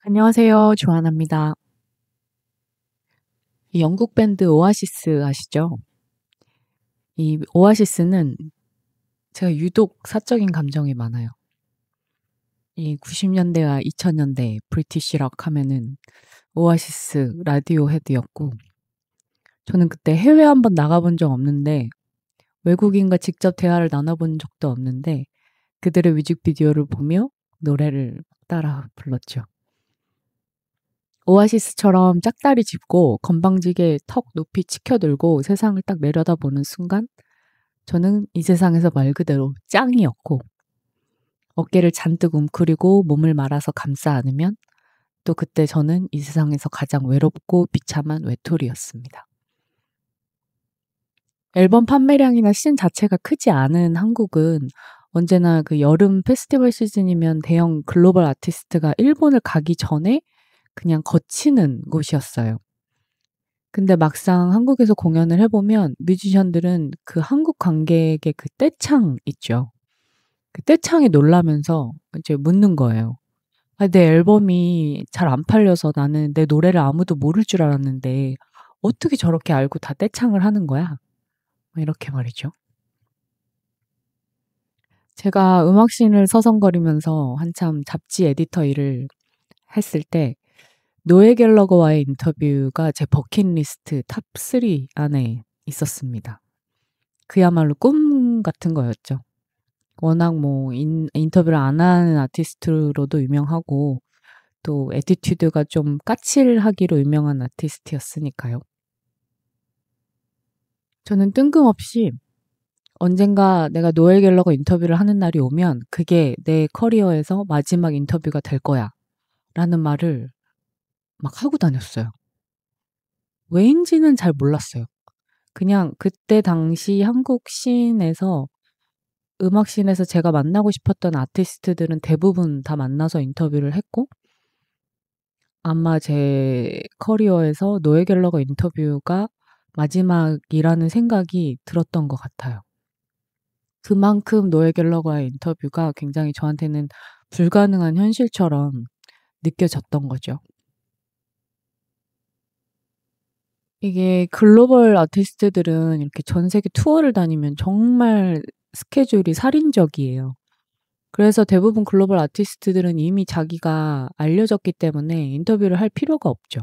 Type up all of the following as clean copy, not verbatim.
안녕하세요. 조하나입니다. 이 영국 밴드 오아시스 아시죠? 이 오아시스는 제가 유독 사적인 감정이 많아요. 이 90년대와 2000년대 브리티시 락 하면은 오아시스 라디오헤드였고, 저는 그때 해외 한번 나가본 적 없는데, 외국인과 직접 대화를 나눠본 적도 없는데, 그들의 뮤직비디오를 보며 노래를 따라 불렀죠. 오아시스처럼 짝다리 짚고 건방지게 턱 높이 치켜들고 세상을 딱 내려다보는 순간 저는 이 세상에서 말 그대로 짱이었고, 어깨를 잔뜩 웅크리고 몸을 말아서 감싸 안으면 또 그때 저는 이 세상에서 가장 외롭고 비참한 외톨이였습니다. 앨범 판매량이나 시즌 자체가 크지 않은 한국은 언제나 그 여름 페스티벌 시즌이면 대형 글로벌 아티스트가 일본을 가기 전에 그냥 거치는 곳이었어요. 근데 막상 한국에서 공연을 해보면 뮤지션들은 그 한국 관객의 그 떼창 있죠. 그 떼창에 놀라면서 이제 묻는 거예요. 아, 내 앨범이 잘 안 팔려서 나는 내 노래를 아무도 모를 줄 알았는데 어떻게 저렇게 알고 다 떼창을 하는 거야? 이렇게 말이죠. 제가 음악씬을 서성거리면서 한참 잡지 에디터 일을 했을 때 노엘 갤러거와의 인터뷰가 제 버킷리스트 탑 3 안에 있었습니다. 그야말로 꿈 같은 거였죠. 워낙 뭐 인터뷰를 안 하는 아티스트로도 유명하고 또 애티튜드가 좀 까칠하기로 유명한 아티스트였으니까요. 저는 뜬금없이 언젠가 내가 노엘 갤러거 인터뷰를 하는 날이 오면 그게 내 커리어에서 마지막 인터뷰가 될 거야 라는 말을 막 하고 다녔어요. 왜인지는 잘 몰랐어요. 그냥 그때 당시 한국 씬에서 음악 씬에서 제가 만나고 싶었던 아티스트들은 대부분 다 만나서 인터뷰를 했고, 아마 제 커리어에서 노엘 갤러거 인터뷰가 마지막이라는 생각이 들었던 것 같아요. 그만큼 노엘 갤러거의 인터뷰가 굉장히 저한테는 불가능한 현실처럼 느껴졌던 거죠. 이게 글로벌 아티스트들은 이렇게 전 세계 투어를 다니면 정말 스케줄이 살인적이에요. 그래서 대부분 글로벌 아티스트들은 이미 자기가 알려졌기 때문에 인터뷰를 할 필요가 없죠.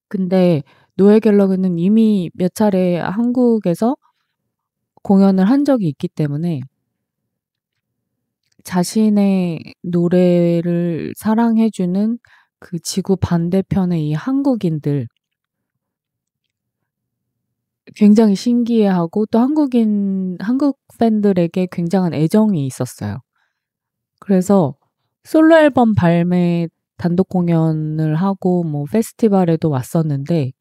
근데 노엘 갤러그는 이미 몇 차례 한국에서 공연을 한 적이 있기 때문에 자신의 노래를 사랑해주는 그 지구 반대편의 이 한국인들 굉장히 신기해하고 또 한국 팬들에게 굉장한 애정이 있었어요. 그래서 솔로 앨범 발매 단독 공연을 하고 뭐 페스티벌에도 왔었는데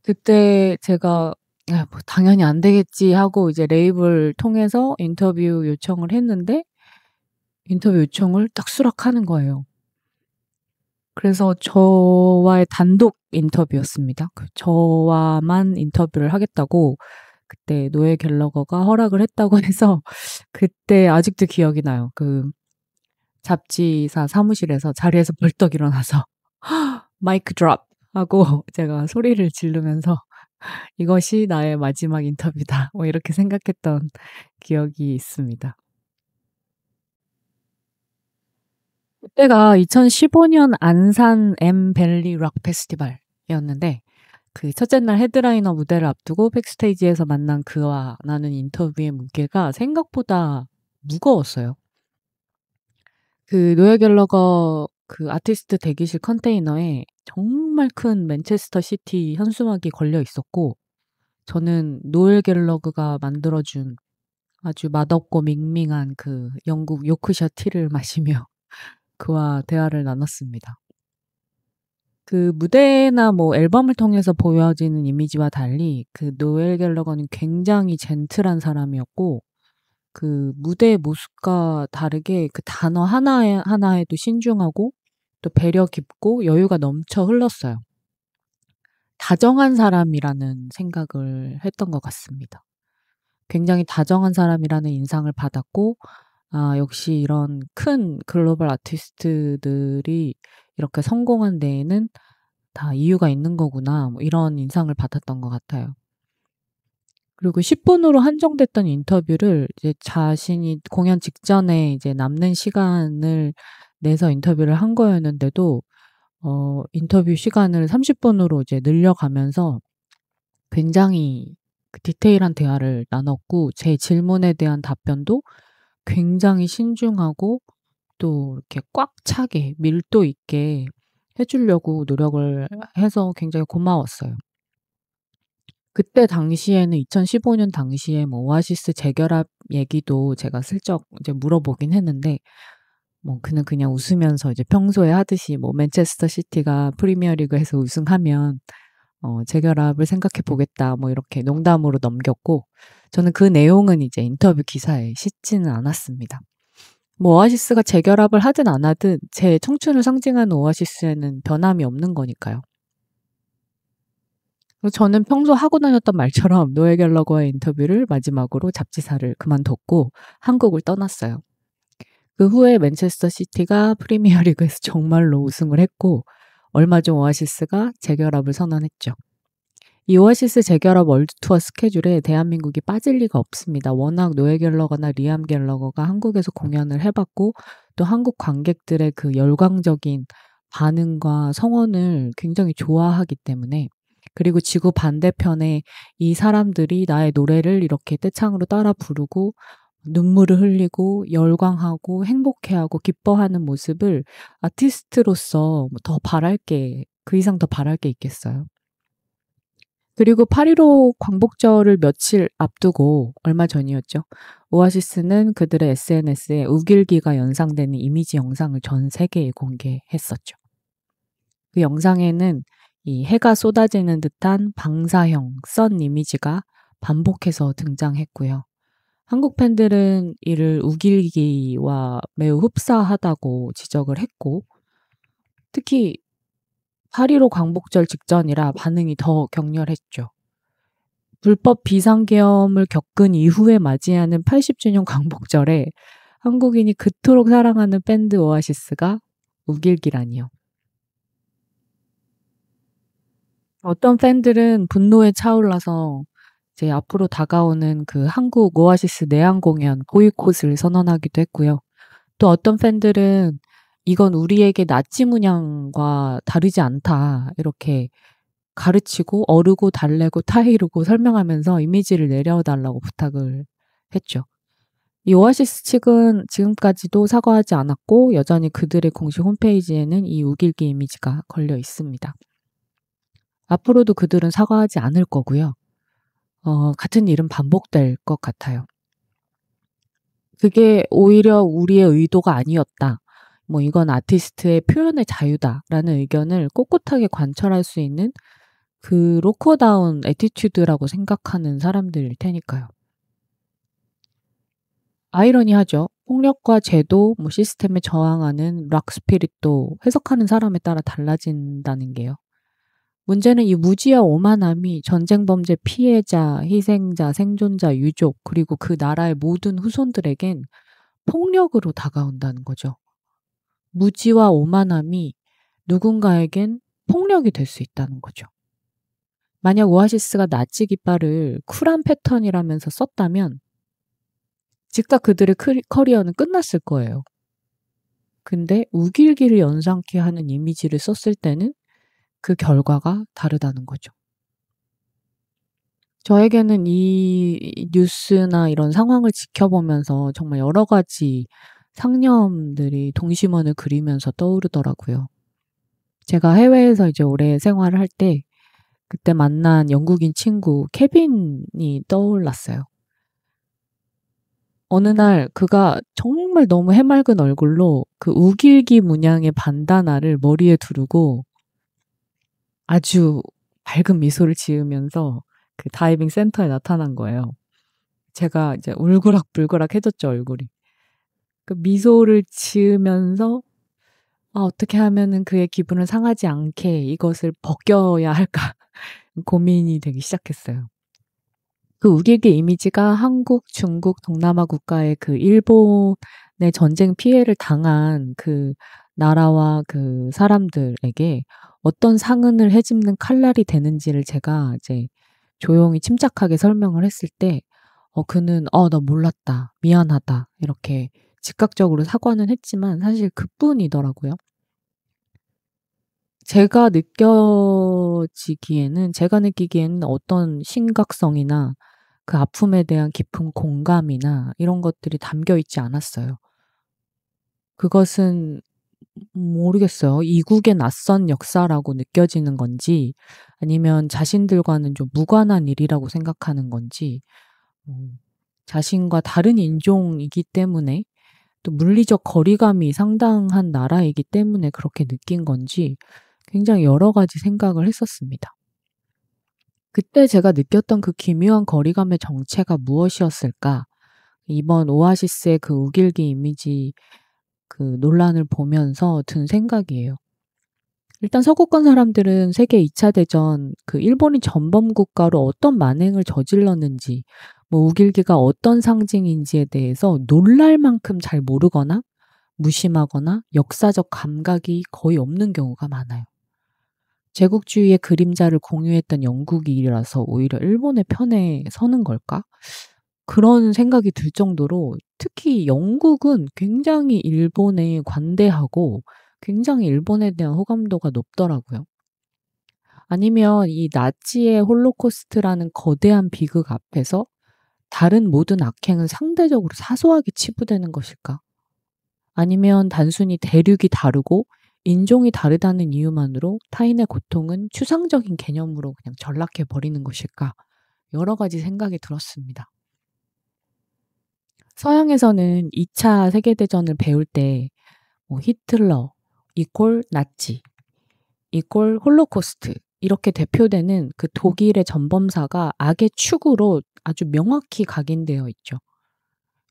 그때 제가 뭐 당연히 안 되겠지 하고 이제 레이블 통해서 인터뷰 요청을 했는데 인터뷰 요청을 딱 수락하는 거예요. 그래서 저와의 단독 인터뷰였습니다. 저와만 인터뷰를 하겠다고 그때 노엘 갤러거가 허락을 했다고 해서 그때 아직도 기억이 나요. 그 잡지사 사무실에서 자리에서 벌떡 일어나서 마이크 드롭 하고 제가 소리를 지르면서 이것이 나의 마지막 인터뷰다. 뭐 이렇게 생각했던 기억이 있습니다. 그때가 2015년 안산 엠벨리 락 페스티벌이었는데 그 첫째 날 헤드라이너 무대를 앞두고 백스테이지에서 만난 그와 나눈 인터뷰의 무게가 생각보다 무거웠어요. 그 노엘 갤러거 그 아티스트 대기실 컨테이너에 정말 큰 맨체스터 시티 현수막이 걸려 있었고 저는 노엘 갤러그가 만들어준 아주 맛없고 밍밍한 그 영국 요크셔 티를 마시며 그와 대화를 나눴습니다. 그 무대나 뭐 앨범을 통해서 보여지는 이미지와 달리 그 노엘 갤러거는 굉장히 젠틀한 사람이었고 그 무대의 모습과 다르게 그 단어 하나에도 신중하고 또 배려 깊고 여유가 넘쳐 흘렀어요. 다정한 사람이라는 생각을 했던 것 같습니다. 굉장히 다정한 사람이라는 인상을 받았고 역시 이런 큰 글로벌 아티스트들이 이렇게 성공한 데에는 다 이유가 있는 거구나. 뭐 이런 인상을 받았던 것 같아요. 그리고 10분으로 한정됐던 인터뷰를 이제 자신이 공연 직전에 이제 남는 시간을 내서 인터뷰를 한 거였는데도 인터뷰 시간을 30분으로 이제 늘려가면서 굉장히 그 디테일한 대화를 나눴고, 제 질문에 대한 답변도 굉장히 신중하고 또 이렇게 꽉 차게 밀도 있게 해 주려고 노력을 해서 굉장히 고마웠어요. 그때 당시에는 2015년 당시에 뭐 오아시스 재결합 얘기도 제가 슬쩍 이제 물어보긴 했는데, 뭐 그는 그냥 웃으면서 이제 평소에 하듯이 뭐 맨체스터 시티가 프리미어리그에서 우승하면 재결합을 생각해 보겠다 뭐 이렇게 농담으로 넘겼고, 저는 그 내용은 이제 인터뷰 기사에 싣지는 않았습니다. 뭐 오아시스가 재결합을 하든 안 하든 제 청춘을 상징하는 오아시스에는 변함이 없는 거니까요. 그래서 저는 평소 하고 다녔던 말처럼 노엘 갤러거의 인터뷰를 마지막으로 잡지사를 그만뒀고 한국을 떠났어요. 그 후에 맨체스터 시티가 프리미어리그에서 정말로 우승을 했고, 얼마 전 오아시스가 재결합을 선언했죠. 이 오아시스 재결합 월드 투어 스케줄에 대한민국이 빠질 리가 없습니다. 워낙 노엘 갤러거나 리암 갤러거가 한국에서 공연을 해봤고, 또 한국 관객들의 그 열광적인 반응과 성원을 굉장히 좋아하기 때문에, 그리고 지구 반대편에 이 사람들이 나의 노래를 이렇게 떼창으로 따라 부르고 눈물을 흘리고 열광하고 행복해하고 기뻐하는 모습을 아티스트로서 더 바랄 게, 그 이상 더 바랄 게 있겠어요. 그리고 8.15 광복절을 며칠 앞두고 얼마 전이었죠. 오아시스는 그들의 SNS에 우길기가 연상되는 이미지 영상을 전 세계에 공개했었죠. 그 영상에는 이 해가 쏟아지는 듯한 방사형 선 이미지가 반복해서 등장했고요. 한국 팬들은 이를 우길기와 매우 흡사하다고 지적을 했고, 특히 8.15 광복절 직전이라 반응이 더 격렬했죠. 불법 비상계엄을 겪은 이후에 맞이하는 80주년 광복절에 한국인이 그토록 사랑하는 밴드 오아시스가 우길기라니요. 어떤 팬들은 분노에 차올라서 이제 앞으로 다가오는 그 한국 오아시스 내한 공연 보이콧을 선언하기도 했고요. 또 어떤 팬들은 이건 우리에게 나치 문양과 다르지 않다 이렇게 가르치고 어르고 달래고 타이르고 설명하면서 이미지를 내려달라고 부탁을 했죠. 이 오아시스 측은 지금까지도 사과하지 않았고 여전히 그들의 공식 홈페이지에는 이 우길기 이미지가 걸려 있습니다. 앞으로도 그들은 사과하지 않을 거고요. 같은 일은 반복될 것 같아요. 그게 오히려 우리의 의도가 아니었다. 뭐 이건 아티스트의 표현의 자유다라는 의견을 꼿꼿하게 관철할 수 있는 그 로커다운 애티튜드라고 생각하는 사람들일 테니까요. 아이러니하죠. 폭력과 제도, 뭐 시스템에 저항하는 락 스피릿도 해석하는 사람에 따라 달라진다는 게요. 문제는 이 무지와 오만함이 전쟁 범죄 피해자, 희생자, 생존자, 유족, 그리고 그 나라의 모든 후손들에겐 폭력으로 다가온다는 거죠. 무지와 오만함이 누군가에겐 폭력이 될 수 있다는 거죠. 만약 오아시스가 나치 깃발을 쿨한 패턴이라면서 썼다면 즉각 그들의 커리어는 끝났을 거예요. 근데 우길기를 연상케 하는 이미지를 썼을 때는 그 결과가 다르다는 거죠. 저에게는 이 뉴스나 이런 상황을 지켜보면서 정말 여러 가지 상념들이 동심원을 그리면서 떠오르더라고요. 제가 해외에서 이제 오래 생활을 할 때 그때 만난 영국인 친구 케빈이 떠올랐어요. 어느 날 그가 정말 너무 해맑은 얼굴로 그 우길기 문양의 반다나를 머리에 두르고 아주 밝은 미소를 지으면서 그 다이빙 센터에 나타난 거예요. 제가 이제 울그락불그락해졌죠, 얼굴이. 그 미소를 지으면서 어떻게 하면은 그의 기분을 상하지 않게 이것을 벗겨야 할까 고민이 되기 시작했어요. 그 우길기 이미지가 한국, 중국, 동남아 국가의 그 일본의 전쟁 피해를 당한 그 나라와 그 사람들에게 어떤 상흔을 헤집는 칼날이 되는지를 제가 이제 조용히 침착하게 설명을 했을 때 그는 나 몰랐다. 미안하다." 이렇게 즉각적으로 사과는 했지만 사실 그뿐이더라고요. 제가 느끼기에는 어떤 심각성이나 그 아픔에 대한 깊은 공감이나 이런 것들이 담겨 있지 않았어요. 그것은 모르겠어요. 이국의 낯선 역사라고 느껴지는 건지 아니면 자신들과는 좀 무관한 일이라고 생각하는 건지 자신과 다른 인종이기 때문에 또 물리적 거리감이 상당한 나라이기 때문에 그렇게 느낀 건지 굉장히 여러 가지 생각을 했었습니다. 그때 제가 느꼈던 그 기묘한 거리감의 정체가 무엇이었을까? 이번 오아시스의 그 우길기 이미지 그 논란을 보면서 든 생각이에요. 일단 서구권 사람들은 세계 2차 대전 그 일본이 전범 국가로 어떤 만행을 저질렀는지 뭐 우길기가 어떤 상징인지에 대해서 놀랄 만큼 잘 모르거나 무심하거나 역사적 감각이 거의 없는 경우가 많아요. 제국주의의 그림자를 공유했던 영국이라서 오히려 일본의 편에 서는 걸까? 그런 생각이 들 정도로 특히 영국은 굉장히 일본에 관대하고 굉장히 일본에 대한 호감도가 높더라고요. 아니면 이 나치의 홀로코스트라는 거대한 비극 앞에서 다른 모든 악행은 상대적으로 사소하게 치부되는 것일까? 아니면 단순히 대륙이 다르고 인종이 다르다는 이유만으로 타인의 고통은 추상적인 개념으로 그냥 전락해 버리는 것일까? 여러 가지 생각이 들었습니다. 서양에서는 2차 세계대전을 배울 때 히틀러 이퀄 나치 이퀄 홀로코스트 이렇게 대표되는 그 독일의 전범사가 악의 축으로 아주 명확히 각인되어 있죠.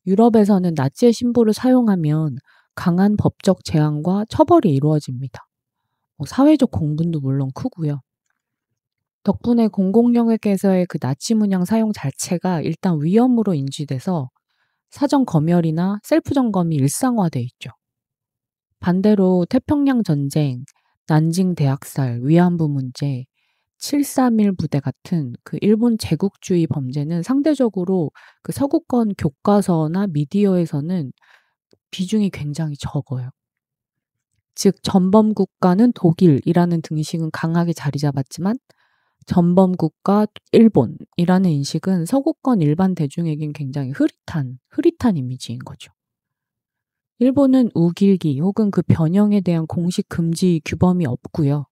유럽에서는 나치의 심볼을 사용하면 강한 법적 제한과 처벌이 이루어집니다. 사회적 공분도 물론 크고요. 덕분에 공공영역에서의 그 나치 문양 사용 자체가 일단 위험으로 인지돼서 사전 검열이나 셀프 점검이 일상화돼 있죠. 반대로 태평양 전쟁, 난징 대학살, 위안부 문제, 731 부대 같은 그 일본 제국주의 범죄는 상대적으로 그 서구권 교과서나 미디어에서는 비중이 굉장히 적어요. 즉 전범 국가는 독일이라는 등식은 강하게 자리 잡았지만 전범 국가 일본이라는 인식은 서구권 일반 대중에겐 굉장히 흐릿한 이미지인 거죠. 일본은 우길기 혹은 그 변형에 대한 공식 금지 규범이 없고요.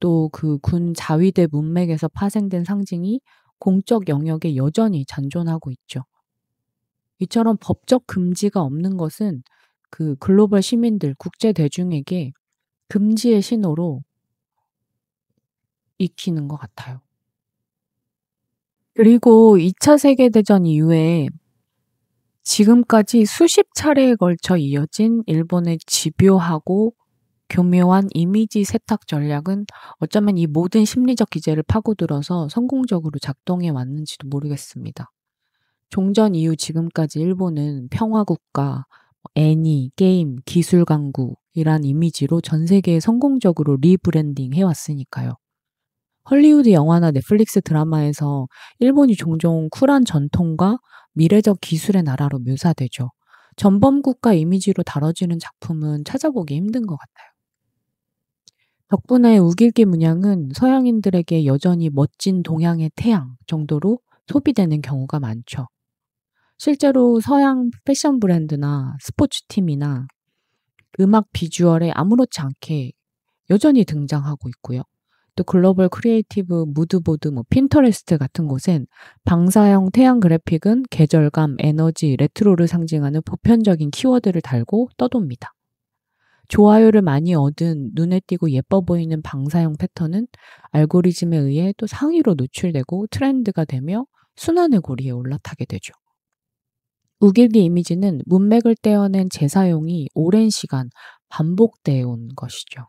또 그 군 자위대 문맥에서 파생된 상징이 공적 영역에 여전히 잔존하고 있죠. 이처럼 법적 금지가 없는 것은 그 글로벌 시민들, 국제 대중에게 금지의 신호로 익히는 것 같아요. 그리고 2차 세계대전 이후에 지금까지 수십 차례에 걸쳐 이어진 일본의 집요하고 교묘한 이미지 세탁 전략은 어쩌면 이 모든 심리적 기제를 파고들어서 성공적으로 작동해 왔는지도 모르겠습니다. 종전 이후 지금까지 일본은 평화국가, 애니, 게임, 기술 강국이란 이미지로 전 세계에 성공적으로 리브랜딩 해왔으니까요. 헐리우드 영화나 넷플릭스 드라마에서 일본이 종종 쿨한 전통과 미래적 기술의 나라로 묘사되죠. 전범국가 이미지로 다뤄지는 작품은 찾아보기 힘든 것 같아요. 덕분에 우길기 문양은 서양인들에게 여전히 멋진 동양의 태양 정도로 소비되는 경우가 많죠. 실제로 서양 패션 브랜드나 스포츠팀이나 음악 비주얼에 아무렇지 않게 여전히 등장하고 있고요. 또 글로벌 크리에이티브 무드보드, 핀터레스트 같은 곳엔 방사형 태양 그래픽은 계절감, 에너지, 레트로를 상징하는 보편적인 키워드를 달고 떠돕니다. 좋아요를 많이 얻은 눈에 띄고 예뻐 보이는 방사형 패턴은 알고리즘에 의해 또 상위로 노출되고 트렌드가 되며 순환의 고리에 올라타게 되죠. 우길기 이미지는 문맥을 떼어낸 재사용이 오랜 시간 반복되어 온 것이죠.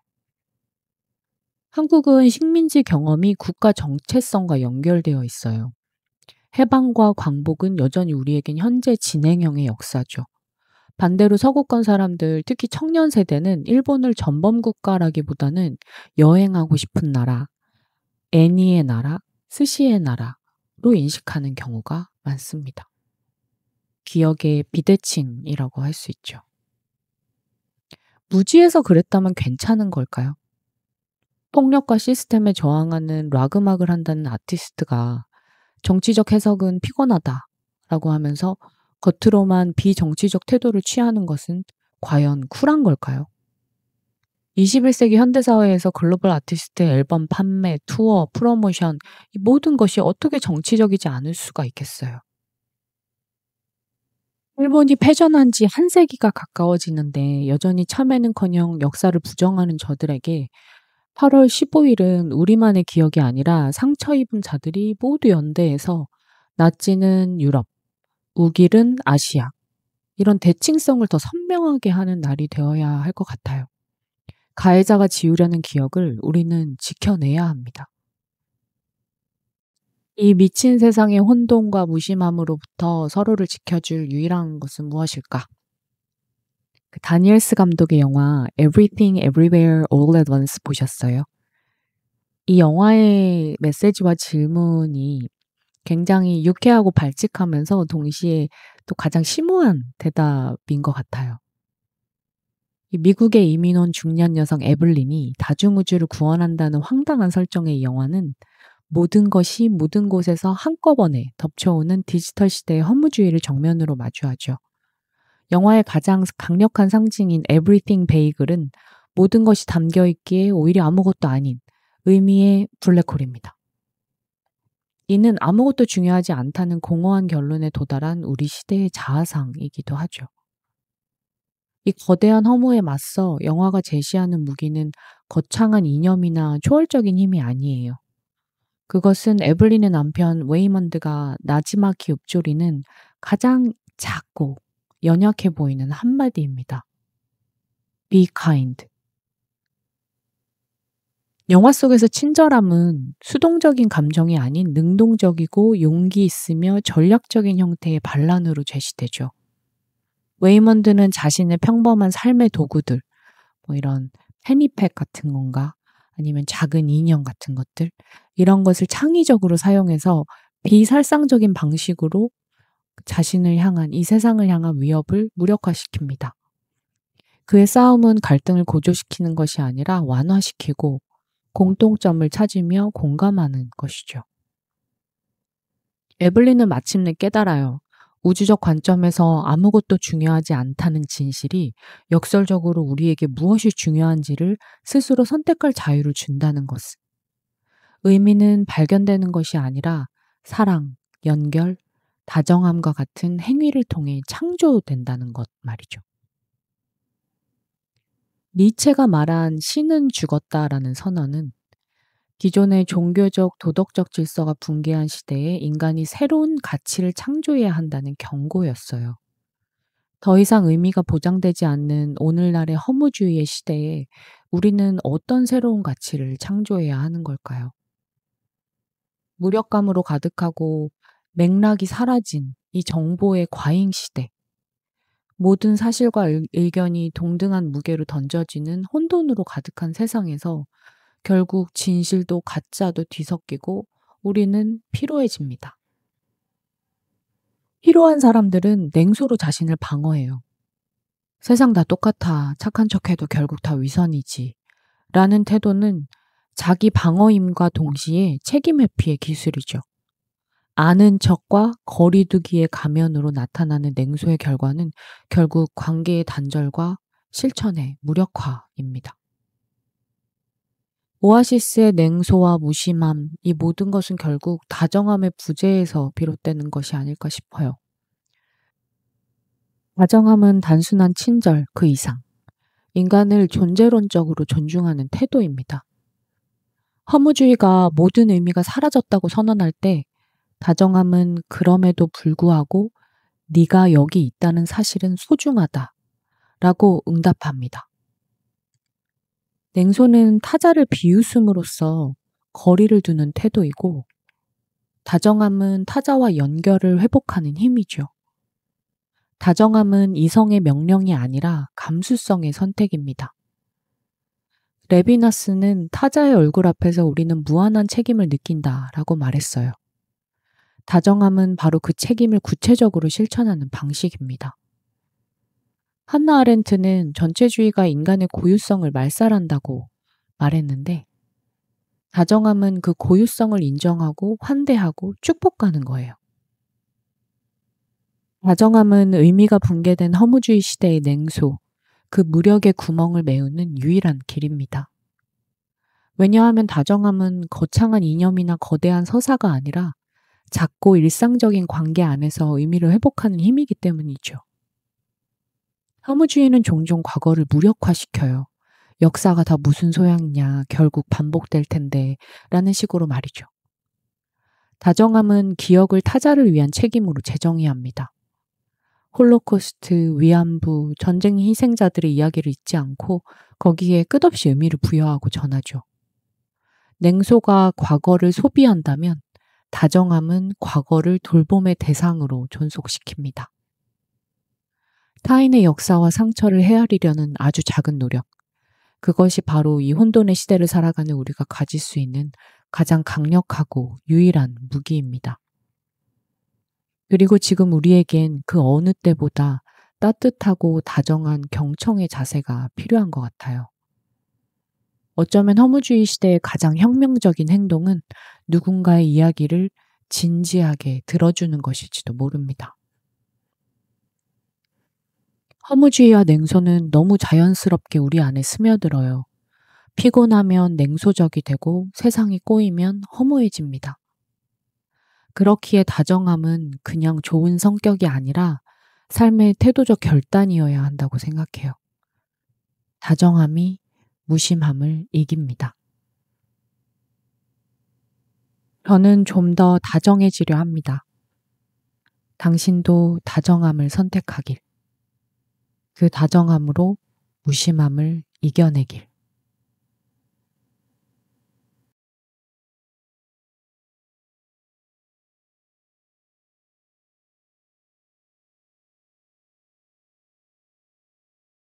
한국은 식민지 경험이 국가 정체성과 연결되어 있어요. 해방과 광복은 여전히 우리에겐 현재 진행형의 역사죠. 반대로 서구권 사람들, 특히 청년 세대는 일본을 전범 국가라기보다는 여행하고 싶은 나라, 애니의 나라, 스시의 나라로 인식하는 경우가 많습니다. 기억의 비대칭이라고 할 수 있죠. 무지해서 그랬다면 괜찮은 걸까요? 폭력과 시스템에 저항하는 락 음악을 한다는 아티스트가 정치적 해석은 피곤하다라고 하면서 겉으로만 비정치적 태도를 취하는 것은 과연 쿨한 걸까요? 21세기 현대사회에서 글로벌 아티스트의 앨범 판매, 투어, 프로모션, 이 모든 것이 어떻게 정치적이지 않을 수가 있겠어요? 일본이 패전한 지 한 세기가 가까워지는데 여전히 참회는커녕 역사를 부정하는 저들에게 8월 15일은 우리만의 기억이 아니라 상처 입은 자들이 모두 연대해서 나치는 유럽, 우길은 아시아, 이런 대칭성을 더 선명하게 하는 날이 되어야 할 것 같아요. 가해자가 지우려는 기억을 우리는 지켜내야 합니다. 이 미친 세상의 혼돈과 무심함으로부터 서로를 지켜줄 유일한 것은 무엇일까? 다니엘스 감독의 영화 Everything Everywhere All at Once 보셨어요? 이 영화의 메시지와 질문이 굉장히 유쾌하고 발칙하면서 동시에 또 가장 심오한 대답인 것 같아요. 미국에 이민 온 중년 여성 에블린이 다중우주를 구원한다는 황당한 설정의 이 영화는 모든 것이 모든 곳에서 한꺼번에 덮쳐오는 디지털 시대의 허무주의를 정면으로 마주하죠. 영화의 가장 강력한 상징인 Everything 베이글은 모든 것이 담겨 있기에 오히려 아무것도 아닌 의미의 블랙홀입니다. 이는 아무것도 중요하지 않다는 공허한 결론에 도달한 우리 시대의 자아상이기도 하죠. 이 거대한 허무에 맞서 영화가 제시하는 무기는 거창한 이념이나 초월적인 힘이 아니에요. 그것은 에블린의 남편 웨이먼드가 나지마키 읊조리는 가장 작고 연약해 보이는 한마디입니다. Be kind. 영화 속에서 친절함은 수동적인 감정이 아닌 능동적이고 용기 있으며 전략적인 형태의 반란으로 제시되죠. 웨이먼드는 자신의 평범한 삶의 도구들, 뭐 이런 페니팩 같은 건가, 아니면 작은 인형 같은 것들, 이런 것을 창의적으로 사용해서 비살상적인 방식으로 자신을 향한, 이 세상을 향한 위협을 무력화시킵니다. 그의 싸움은 갈등을 고조시키는 것이 아니라 완화시키고 공통점을 찾으며 공감하는 것이죠. 에블린은 마침내 깨달아요. 우주적 관점에서 아무것도 중요하지 않다는 진실이 역설적으로 우리에게 무엇이 중요한지를 스스로 선택할 자유를 준다는 것을. 의미는 발견되는 것이 아니라 사랑, 연결, 다정함과 같은 행위를 통해 창조된다는 것 말이죠. 니체가 말한 신은 죽었다라는 선언은 기존의 종교적, 도덕적 질서가 붕괴한 시대에 인간이 새로운 가치를 창조해야 한다는 경고였어요. 더 이상 의미가 보장되지 않는 오늘날의 허무주의의 시대에 우리는 어떤 새로운 가치를 창조해야 하는 걸까요? 무력감으로 가득하고 맥락이 사라진 이 정보의 과잉 시대. 모든 사실과 의견이 동등한 무게로 던져지는 혼돈으로 가득한 세상에서 결국 진실도 가짜도 뒤섞이고 우리는 피로해집니다. 피로한 사람들은 냉소로 자신을 방어해요. 세상 다 똑같아. 착한 척해도 결국 다 위선이지. 라는 태도는 자기 방어임과 동시에 책임 회피의 기술이죠. 아는 척과 거리두기의 가면으로 나타나는 냉소의 결과는 결국 관계의 단절과 실천의 무력화입니다. 오아시스의 냉소와 무심함, 이 모든 것은 결국 다정함의 부재에서 비롯되는 것이 아닐까 싶어요. 다정함은 단순한 친절 그 이상, 인간을 존재론적으로 존중하는 태도입니다. 허무주의가 모든 의미가 사라졌다고 선언할 때 다정함은 그럼에도 불구하고 네가 여기 있다는 사실은 소중하다 라고 응답합니다. 냉소는 타자를 비웃음으로써 거리를 두는 태도이고 다정함은 타자와 연결을 회복하는 힘이죠. 다정함은 이성의 명령이 아니라 감수성의 선택입니다. 레비나스는 타자의 얼굴 앞에서 우리는 무한한 책임을 느낀다라고 말했어요. 다정함은 바로 그 책임을 구체적으로 실천하는 방식입니다. 한나 아렌트는 전체주의가 인간의 고유성을 말살한다고 말했는데, 다정함은 그 고유성을 인정하고 환대하고 축복하는 거예요. 다정함은 의미가 붕괴된 허무주의 시대의 냉소, 그 무력의 구멍을 메우는 유일한 길입니다. 왜냐하면 다정함은 거창한 이념이나 거대한 서사가 아니라 작고 일상적인 관계 안에서 의미를 회복하는 힘이기 때문이죠. 허무주의는 종종 과거를 무력화시켜요. 역사가 다 무슨 소용이냐, 결국 반복될 텐데 라는 식으로 말이죠. 다정함은 기억을 타자를 위한 책임으로 재정의합니다. 홀로코스트, 위안부, 전쟁 희생자들의 이야기를 잊지 않고 거기에 끝없이 의미를 부여하고 전하죠. 냉소가 과거를 소비한다면 다정함은 과거를 돌봄의 대상으로 존속시킵니다. 타인의 역사와 상처를 헤아리려는 아주 작은 노력. 그것이 바로 이 혼돈의 시대를 살아가는 우리가 가질 수 있는 가장 강력하고 유일한 무기입니다. 그리고 지금 우리에겐 그 어느 때보다 따뜻하고 다정한 경청의 자세가 필요한 것 같아요. 어쩌면 허무주의 시대의 가장 혁명적인 행동은 누군가의 이야기를 진지하게 들어주는 것일지도 모릅니다. 허무주의와 냉소는 너무 자연스럽게 우리 안에 스며들어요. 피곤하면 냉소적이 되고 세상이 꼬이면 허무해집니다. 그렇기에 다정함은 그냥 좋은 성격이 아니라 삶의 태도적 결단이어야 한다고 생각해요. 다정함이 무심함을 이깁니다. 저는 좀 더 다정해지려 합니다. 당신도 다정함을 선택하길. 그 다정함으로 무심함을 이겨내길.